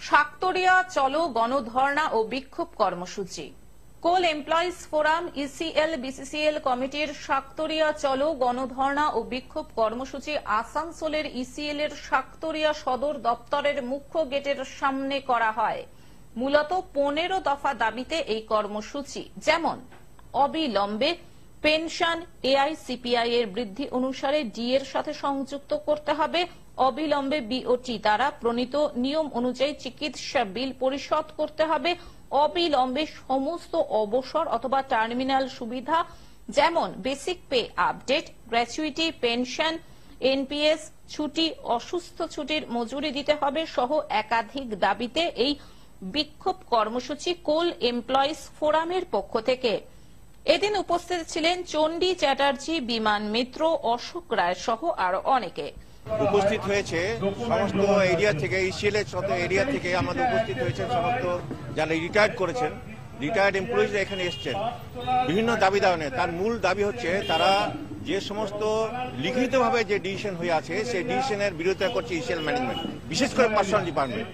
শাকতরিয়া চলো গণধর্ণা ও বিক্ষোভ কর্মসূচি। কোল এমপ্লয়িজ ফোরাম, ইসিএল, বিসিসিএল কমিটির শাকতরিয়া চলো গণধর্ণা ও বিক্ষোভ কর্মসূচি আসানসোলের ইসিএল এর শাকতরিয়া সদর দপ্তরের মুখ্য গেটের সামনে করা হয়। মূলত 15 দফা দাবিতে এই কর্মসূচি, যেমন অবিলম্বে পেনশন এআইসিপিআই এর বৃদ্ধি অনুসারে ডি এর সাথে সংযুক্ত করতে হবে, অবিলম্বে বিওটি দ্বারা প্রণীত নিয়ম অনুযায়ী চিকিৎসা বিল পরিশোধ করতে হবে, অবিলম্বে সমস্ত অবসর অথবা টার্মিনাল সুবিধা যেমন basic pay update, gratuity, pension, NPS, ছুটি, অসুস্থ ছুটির মজুরি দিতে হবে সহ একাধিক দাবিতে এই বিক্ষোভ কর্মসূচি কোল এমপ্লয়িজ ফোরামের পক্ষ থেকে। এদিন উপস্থিত ছিলেন চণ্ডী চ্যাটার্জি, বিমান মিত্র, অশোক রায় সহ আরো অনেকে। উপস্থিত হয়েছে সমস্ত এরিয়া থেকে, ইসিএল এর যত এরিয়া থেকে আমাদের উপস্থিত হয়েছে সমস্ত যারা রিটায়ার্ড করেছেন, রিটায়ার্ড এমপ্লয়িজরা এখানে এসছেন বিভিন্ন দাবি দাওয়ানে। তার মূল দাবি হচ্ছে তারা যে সমস্ত লিখিতভাবে যে ডিসিশন হয়ে আছে সেই ডিসিশনের বিরোধিতা করছে ইসিএল ম্যানেজমেন্ট, বিশেষ করে পার্সোনাল ডিপার্টমেন্ট।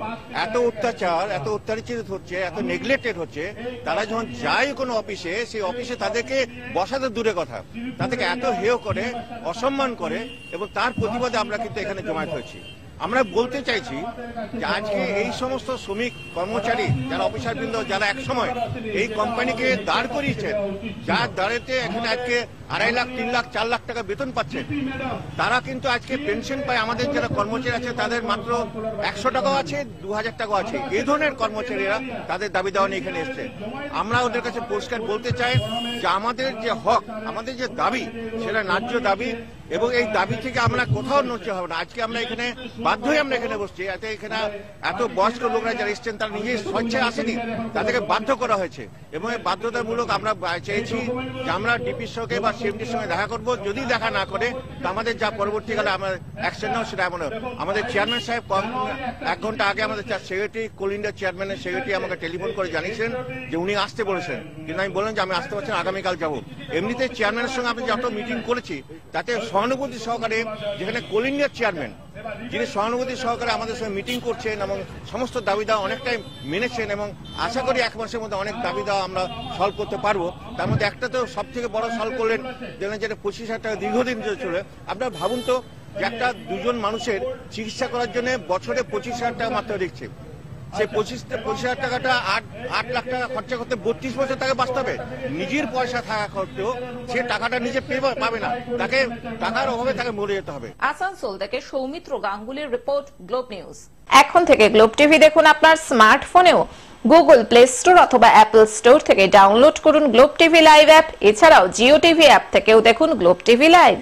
এত অত্যাচার, এত অত্যাচারিত হচ্ছে, এত নেগলেক্টেড হচ্ছে। তারা যখন যায় কোনো অফিসে, সেই অফিসে তাদেরকে বসাতে দূরে কথা, তাদেরকে এত হেয় করে, অসম্মান করে, এবং তার প্রতিবাদে আমরা কিন্তু এখানে জমায়েত হয়েছি। আমরা বলতে চাইছি যে আজকে এই সমস্ত শ্রমিক কর্মচারী যারা অফিসারবৃন্দ, যারা একসময় এই কোম্পানিকে দাঁড় করিয়েছেন, যার দাঁড়াতে এখানে আজকে 2.5 লাখ, 3 লাখ, 4 লাখ টাকা বেতন পাচ্ছেন, তারা কিন্তু আজকে পেনশন পায়। আমাদের যারা কর্মচারী আছে তাদের মাত্র 100 টাকাও আছে, 2000 টাকাও আছে। এই ধরনের কর্মচারীরা তাদের দাবি দেওয়া নিয়ে এখানে এসছে। আমরা ওদের কাছে পরিষ্কার বলতে চাই যে আমাদের যে হক, আমাদের যে দাবি, সেটা ন্যায্য দাবি, এবং এই দাবি থেকে আমরা কোথাও নড়তে হবে না। আজকে আমরা এখানে বাধ্য হয়ে আমরা এখানে বসছি। এখানে এত বয়স্ক লোকরা যারা এসছেন তারা নিজের স্বেচ্ছায় আসেনি, তাদেরকে বাধ্য করা হয়েছে, এবং এই বাধ্যতামূলক আমরা চেয়েছি যে আমরা ডিপির সঙ্গে বা সিএমডির সঙ্গে দেখা করব। যদি দেখা না করে তো আমাদের যা পরবর্তীকালে আমরা অ্যাকশন নেওয়া, সেটা এমন। আমাদের চেয়ারম্যান সাহেব 1 ঘন্টা আগে আমাদের সেক্রেটারি, কোল ইন্ডিয়া চেয়ারম্যানের সেক্রেটারি আমাকে টেলিফোন করে জানিয়েছেন যে উনি আসতে বলেছেন, কিন্তু আমি বললাম যে আমি আসতে পারছি না, আগামীকাল যাবো। এমনিতে চেয়ারম্যানের সঙ্গে আমি যত মিটিং করেছি তাতে সহানুভূতি সহকারে, যেখানে কোল ইন্ডিয়ার চেয়ারম্যান যিনি সহানুভূতি সহকারে আমাদের সঙ্গে মিটিং করছেন এবং সমস্ত দাবি দেওয়া অনেকটাই মেনেছেন, এবং আশা করি 1 মাসের মধ্যে অনেক দাবি দেওয়া আমরা সলভ করতে পারবো। তার মধ্যে একটা তো সব থেকে বড় সলভ করলেন, যেটা 25,000 টাকা দীর্ঘদিন ধরে চলে। আপনারা ভাবুন তো যে একটা 2জন মানুষের চিকিৎসা করার জন্য বছরে 25,000 টাকা মাত্র দিচ্ছে। সেই 25,000 টাকাটা 8 লাখ টাকা খরচা করতে 32 বছর তাকে বাঁচতে হবে। নিজের পয়সা থাকা করতেও সে টাকাটা নিজে পাবে না, তাকে টাকার অভাবে তাকে মরে যেতে হবে। আসানসোল থেকে সৌমিত্র গাঙ্গুলির রিপোর্ট, গ্লোব নিউজ। এখন থেকে গ্লোব টিভি দেখুন আপনার স্মার্টফোনেও। গুগল প্লে স্টোর অথবা অ্যাপল স্টোর থেকে ডাউনলোড করুন গ্লোব টিভি লাইভ অ্যাপ। এছাড়াও জিও টিভি অ্যাপ থেকেও দেখুন গ্লোব টিভি লাইভ।